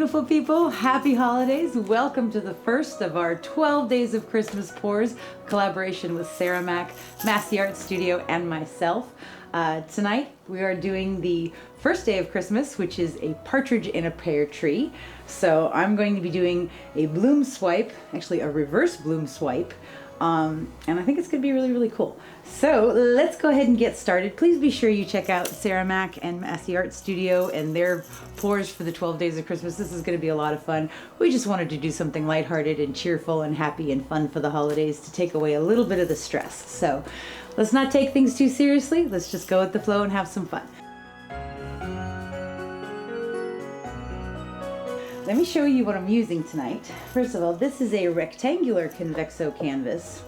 beautiful people. Happy holidays. Welcome to the first of our 12 Days of Christmas Pours, collaboration with Sarah Mack, Masse Art Studio, and myself. Tonight we are doing the first day of Christmas, which is a partridge in a pear tree. So I'm going to be doing a bloom swipe, actually a reverse bloom swipe. And I think it's going to be really, really cool. So let's go ahead and get started. Please be sure you check out Sarah Mack and Masse Art Studio and their pours for the 12 Days of Christmas. This is going to be a lot of fun. We just wanted to do something lighthearted and cheerful and happy and fun for the holidays to take away a little bit of the stress. So let's not take things too seriously. Let's just go with the flow and have some fun. Let me show you what I'm using tonight. First of all, this is a rectangular convexo canvas.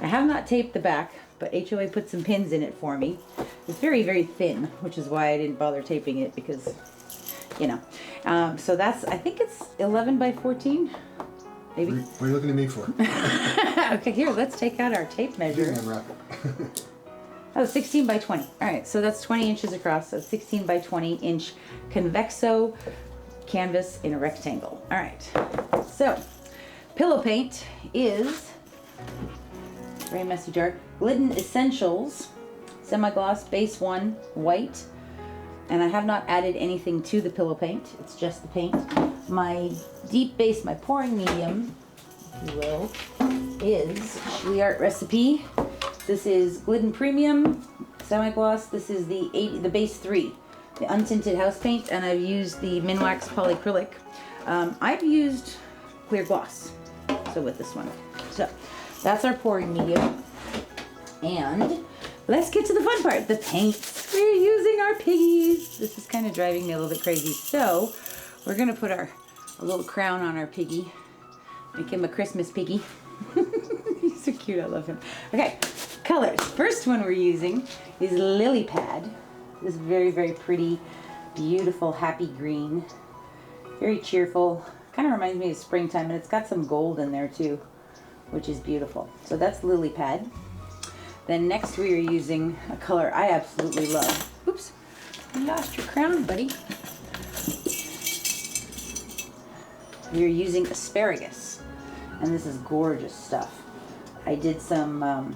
I have not taped the back, but HOA put some pins in it for me. It's very, very thin, which is why I didn't bother taping it because, you know. So that's, I think it's 11 by 14, maybe. What are you looking at me for? Okay, here, let's take out our tape measure. Unwrap it. Oh, 16 by 20. All right, so that's 20 inches across, so 16 by 20 inch convexo canvas in a rectangle. All right, so pillow paint is very messy jar. Glisten Essentials semi-gloss base 1 white, and I have not added anything to the pillow paint. It's just the paint. My deep base, my pouring medium, if you will, is Lee Art Recipe. This is Glisten Premium semi-gloss. This is the base 3. The untinted house paint, and I've used the Minwax polyacrylic. I've used clear gloss, so with this one. So that's our pouring medium. And let's get to the fun part, the paints. We're using our Piggies. This is kind of driving me a little bit crazy. So we're gonna put a little crown on our Piggy. Make him a Christmas Piggy. He's so cute, I love him. Okay, colors. First one we're using is Lilypad. This very, very pretty, beautiful, happy green. Very cheerful. Kind of reminds me of springtime, and it's got some gold in there too, which is beautiful. So that's Lilypad. Then next we are using a color I absolutely love. Oops, you lost your crown, buddy. We are using Asparagus, and this is gorgeous stuff. I did some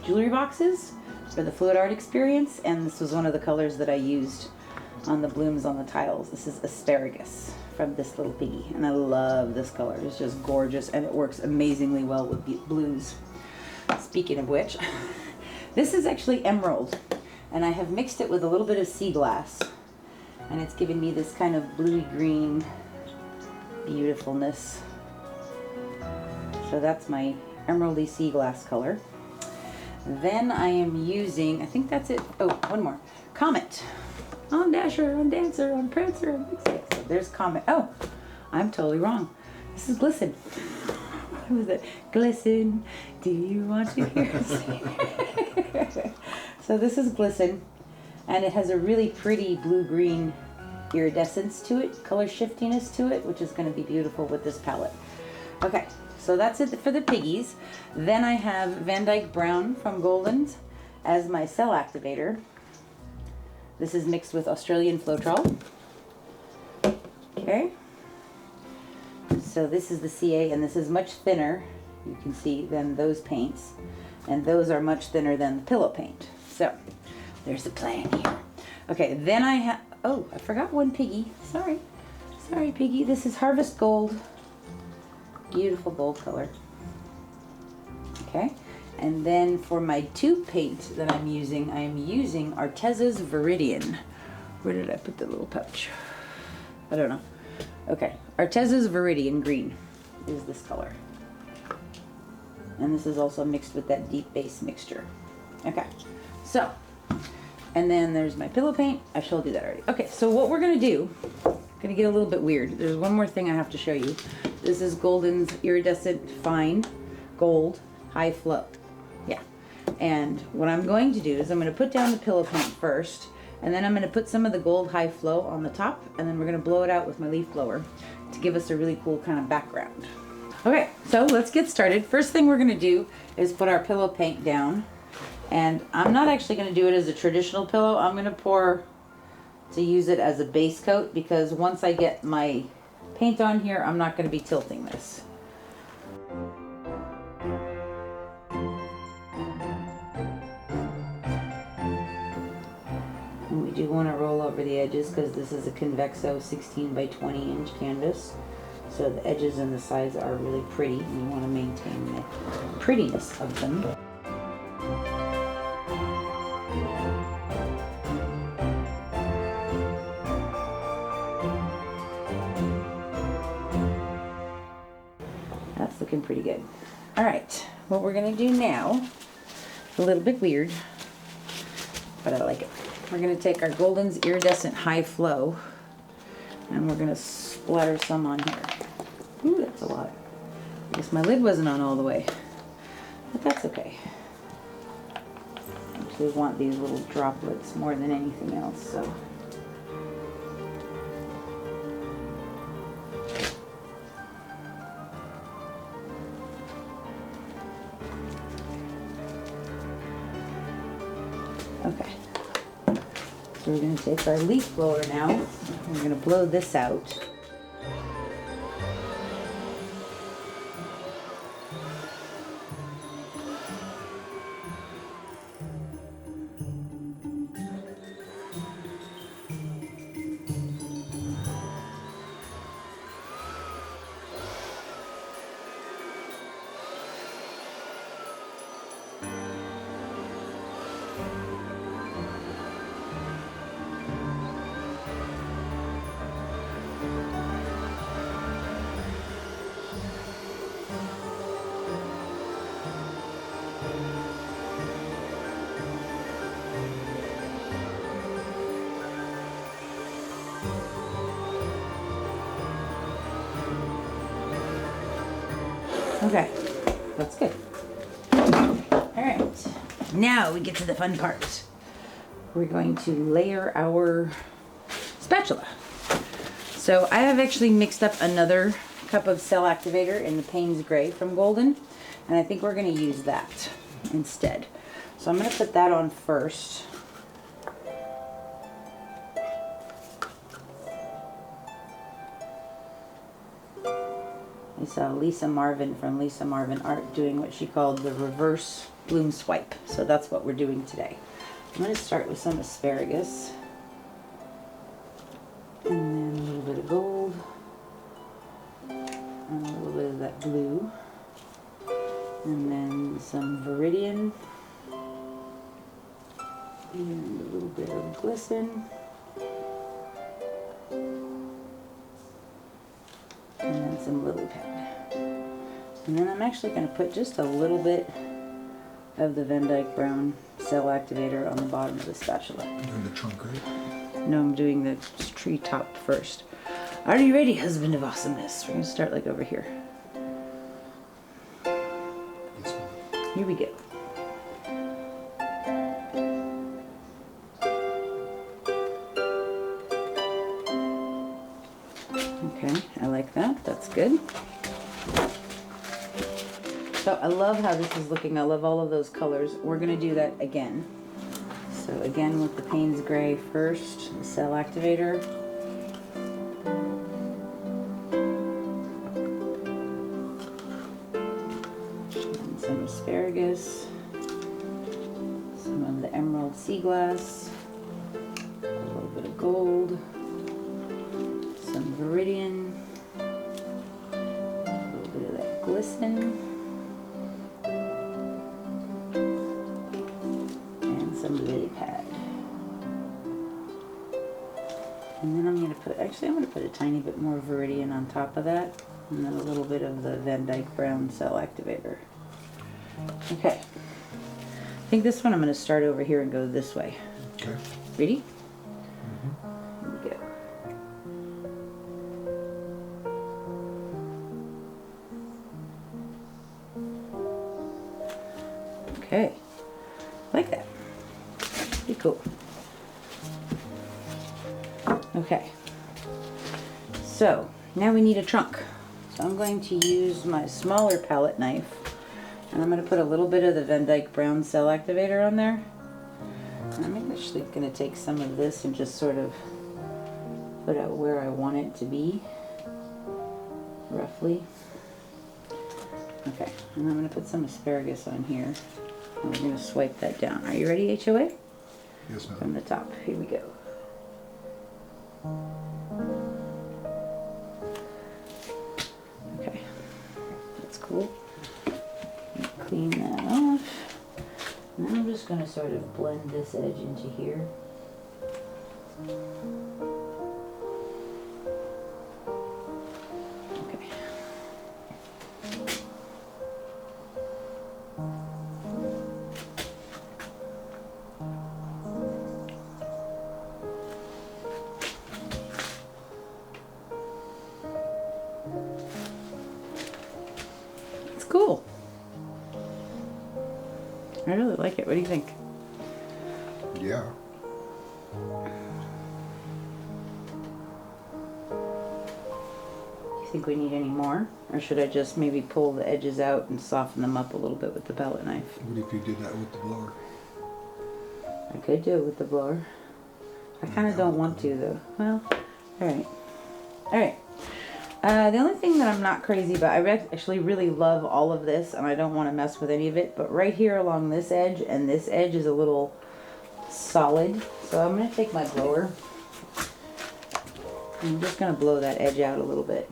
jewelry boxes for the fluid art experience, and this was one of the colors that I used on the blooms on the tiles. This is Asparagus from this little Piggy, and I love this color. It's just gorgeous, and it works amazingly well with blues. Speaking of which, this is actually emerald, and I have mixed it with a little bit of Seaglass, and it's giving me this kind of bluey green beautifulness. So that's my emeraldy Seaglass color. Then I am using, I think that's it. Oh, one more. Comet. On Dasher, on Dancer, on Prancer, on Vixen. So there's Comet. Oh, I'm totally wrong. This is Glisten. What was it? Glisten, do you want to hear us sing? So this is Glisten, and it has a really pretty blue-green iridescence to it, color shiftiness to it, which is going to be beautiful with this palette. Okay. So that's it for the Piggies. Then I have Dyke Brown from Golden's as my cell activator. This is mixed with Australian Floetrol. Okay. So this is the CA, and this is much thinner, you can see, than those paints. And those are much thinner than the pillow paint. So there's the plan here. Okay, then I have, oh, I forgot one Piggy. Sorry, Piggy. This is Harvest Gold. Beautiful gold color. Okay, and then for my tube paint that I'm using, I am using Arteza's Viridian. Where did I put the little pouch? I don't know. Okay, Arteza's Viridian Green is this color. And this is also mixed with that deep base mixture. Okay, so, and then there's my pillow paint. I showed you that already. Okay, so what we're gonna do, gonna get a little bit weird. There's one more thing I have to show you. This is Golden's Iridescent Fine Gold High Flow. Yeah. And what I'm going to do is I'm going to put down the pillow paint first, and then I'm going to put some of the gold High Flow on the top, and then we're going to blow it out with my leaf blower to give us a really cool kind of background. Okay, so let's get started. First thing we're going to do is put our pillow paint down, and I'm not actually going to do it as a traditional pillow. I'm going to pour to use it as a base coat, because once I get my paint on here, I'm not going to be tilting this. And we do want to roll over the edges because this is a Convexo 16 by 20 inch canvas. So the edges and the sides are really pretty, and you want to maintain the prettiness of them. That's looking pretty good. All right, what we're gonna do now, a little bit weird, but I like it. We're gonna take our Golden's Iridescent High Flow, and we're gonna splatter some on here. Ooh, that's a lot. I guess my lid wasn't on all the way, but that's okay. I actually want these little droplets more than anything else, so. Okay. So we're going to take our leaf blower now. We're going to blow this out. Okay, that's good. All right, now we get to the fun part. We're going to layer our spatula. So I have actually mixed up another cup of cell activator in the Paynes Grey from Golden, and I think we're going to use that instead. So I'm going to put that on first. I saw Lisa Marvin from Lisa Marvin Art doing what she called the reverse bloom swipe. So that's what we're doing today. I'm going to start with some asparagus. And then a little bit of gold. And a little bit of that blue. And then some Viridian. And a little bit of Glisten. And then some Lilypad. And then I'm actually going to put just a little bit of the Dyke Brown cell activator on the bottom of the spatula. You're doing the trunk, right? No, I'm doing the tree top first. Are you ready, husband of awesomeness? We're going to start like over here. This one. Here we go. Okay, I like that. That's good. So I love how this is looking. I love all of those colors. We're going to do that again. So again with the Paynes Grey first, the cell activator. And some asparagus. Some of the emerald Seaglass. A little bit of gold. Some Viridian. A little bit of that Glisten. Lilypad. And then I'm going to put, actually I'm going to put a tiny bit more Viridian on top of that, and then a little bit of the Dyke Brown cell activator. Okay. I think this one I'm going to start over here and go this way. Okay. Ready? Mm-hmm. Here we go. Okay. Like that. Pretty cool. Okay, so now we need a trunk. So I'm going to use my smaller palette knife, and I'm going to put a little bit of the Dyke Brown cell activator on there. And I'm actually going to take some of this and just sort of put out where I want it to be. roughly. Okay, and I'm going to put some asparagus on here. And we're going to swipe that down. Are you ready, HOA? Yes, ma'am. From the top. Here we go. Okay, that's cool. Clean that off. And then I'm just going to sort of blend this edge into here. Okay. It's cool. I really like it. What do you think? Yeah. You think we need any more? Or should I just maybe pull the edges out and soften them up a little bit with the palette knife? What if you did that with the blower? I could do it with the blower. I kind of don't want to though. Well, alright. Alright. The only thing that I'm not crazy about, I actually really love all of this and I don't want to mess with any of it, but right here along this edge and this edge is a little solid. So I'm going to take my blower. I'm just going to blow that edge out a little bit.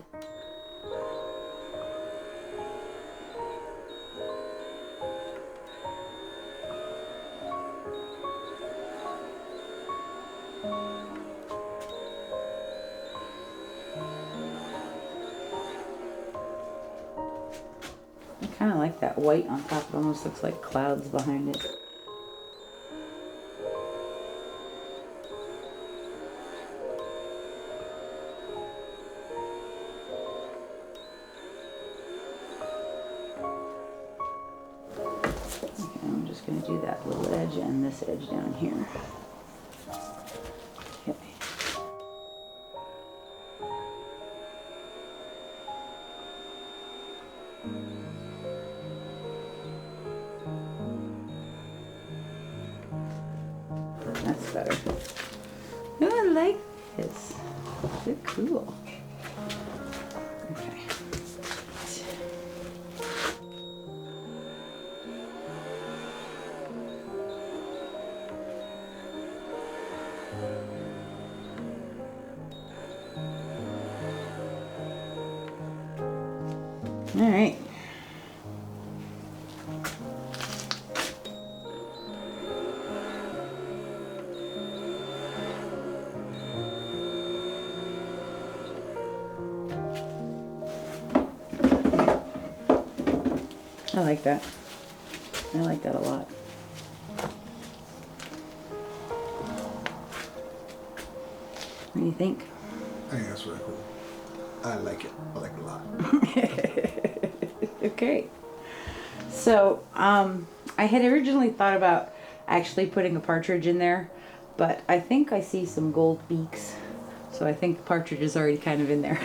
I kind of like that white on top. It almost looks like clouds behind it. Okay, I'm just going to do that little edge and this edge down here. Okay. That's better. Oh, I like this. They're cool. Okay. All right. I like that. I like that a lot. What do you think? I think that's really cool. I like it. I like it a lot. Okay. So, I had originally thought about actually putting a partridge in there, but I think I see some gold beaks. So I think partridge is already kind of in there.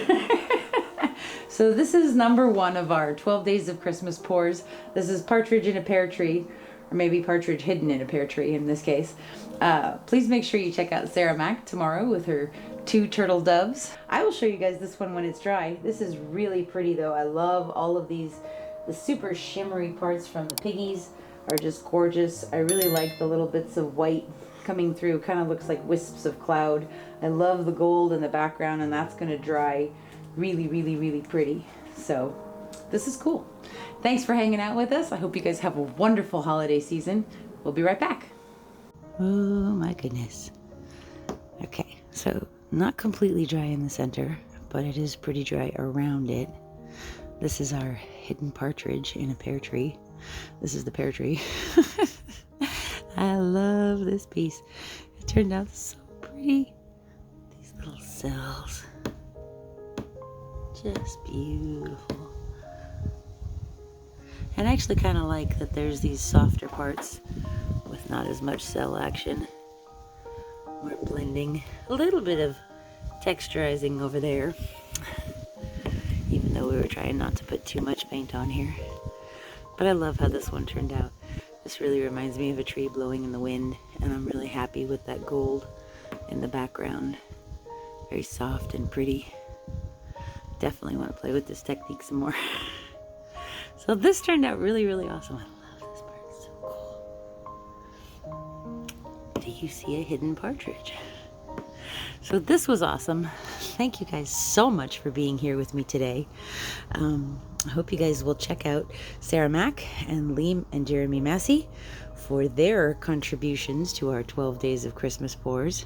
So this is number 1 of our 12 Days of Christmas pours. This is Partridge in a Pear Tree, or maybe Partridge hidden in a pear tree in this case. Please make sure you check out Sarah Mack tomorrow with her 2 turtle doves. I will show you guys this one when it's dry. This is really pretty though. I love all of these. The super shimmery parts from the Piggies are just gorgeous. I really like the little bits of white coming through. Kind of looks like wisps of cloud. I love the gold in the background, and that's going to dry really, really, really pretty. So this is cool. Thanks for hanging out with us. I hope you guys have a wonderful holiday season. We'll be right back. Oh my goodness. Okay, so not completely dry in the center, but it is pretty dry around it. This is our hidden partridge in a pear tree. This is the pear tree. I love this piece. It turned out so pretty. These little cells. Just beautiful. And I actually kind of like that there's these softer parts with not as much cell action. We're blending a little bit of texturizing over there, even though we were trying not to put too much paint on here. But I love how this one turned out. This really reminds me of a tree blowing in the wind, and I'm really happy with that gold in the background. Very soft and pretty. Definitely want to play with this technique some more. So this turned out really, really awesome. I love this part. It's so cool. Do you see a hidden partridge? So this was awesome. Thank you guys so much for being here with me today. I hope you guys will check out Sarah Mack and Lee and Jeremy Masse for their contributions to our 12 Days of Christmas Pours.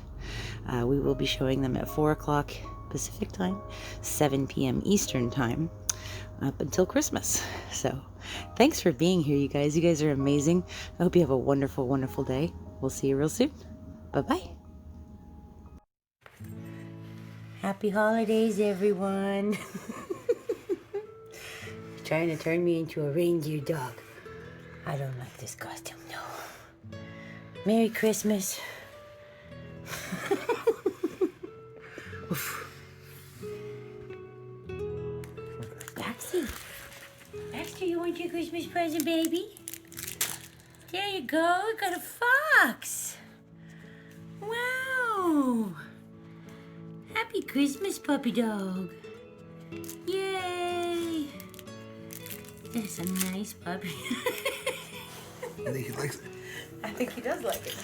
We will be showing them at 4 o'clock Pacific time, 7 p.m. Eastern time, up until Christmas. So thanks for being here, you guys. You guys are amazing. I hope you have a wonderful, wonderful day. We'll see you real soon. Bye-bye. Happy holidays, everyone. Trying to turn me into a reindeer dog. I don't like this costume, no. Merry Christmas. Baxter, you want your Christmas present, baby? There you go. I got a fox. Wow. Happy Christmas, puppy dog. Yay. That's a nice puppy. I think he likes it. I think he does like it.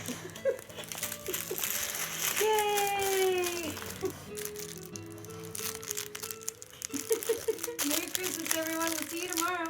Yay! Merry Christmas, everyone. We'll see you tomorrow.